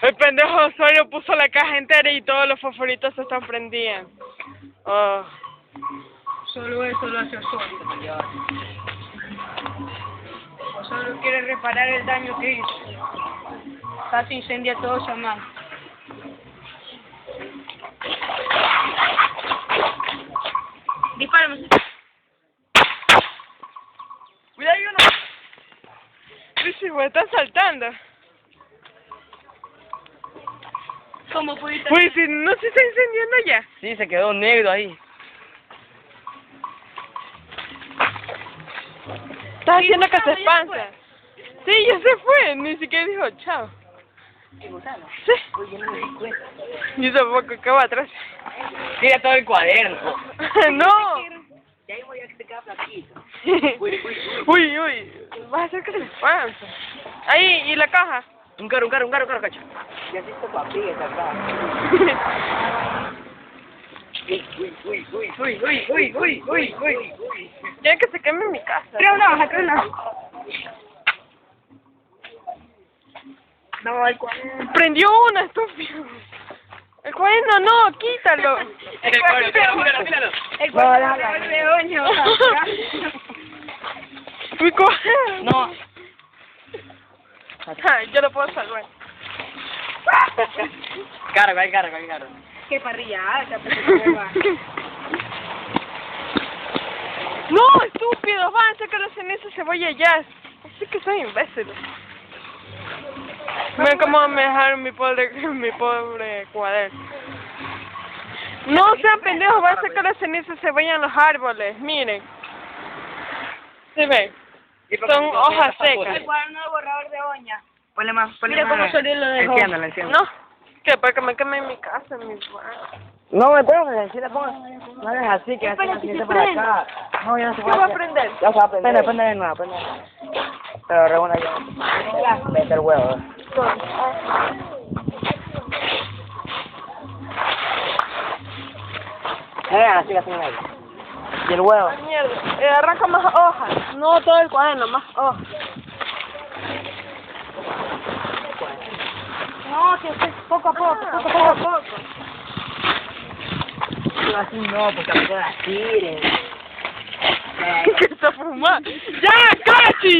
El pendejo Osorio puso la caja entera y todos los fosforitos se están prendían. Oh. Solo eso lo hace Osorio. Osorio quiere reparar el daño que hizo. Casi incendia todo Samán. Dispárame. Cuidado, hay uno. Crisis, güey, están saltando. ¿Cómo pudiste? Uy, si no se está incendiando ya. Sí, se quedó negro ahí. Estás haciendo que se espanta. Sí, ya se fue. Ni siquiera dijo chao. Sí. Yo tampoco, ¿qué va atrás? Tira todo el cuaderno. No. Ya ahí voy a que te queda platito. Uy. Vas a hacer que se espanta. Ahí, ¿y la caja? Un carro, cacho. Ya se hizo papilla acá. Uy. Ya que se queme en mi casa. Creo una. No, el cuaderno. Prendió una, estúpido. El cuaderno no, quítalo. El cuaderno, míralo. El cuaderno de oño. Mi cuaderno. No. Yo lo puedo salvar. Cargo. Qué parrilla alta, No, estúpidos, van a sacar la ceniza cebolla ya. Así que soy imbécil. Mira cómo me dejaron mi pobre cuaderno. No sean pendejos, van a sacar la ceniza cebolla en los árboles, miren. ¿Se ven? Son hojas secas. El cuaderno de borrador de oña. Ponle más. Mira cómo Osorio lo dejó. Enciéndalo. No, que para que me queme en mi casa, en mi cuarto. No, espérame, si le pongo. No es así, que Espera, así que se para prenda. acá. No, ya no se ¿Qué puede va a hacer. prender? Ya se va a prender. Prende de nuevo. Pero reúna ya. Vete el huevo. Así. Y el huevo. Ah, mierda, arranca más hojas. No todo el cuaderno, más hojas. No, que es poco a poco. Así no, porque a las tiren. ¿Qué está fumando? ¡Ya, casi!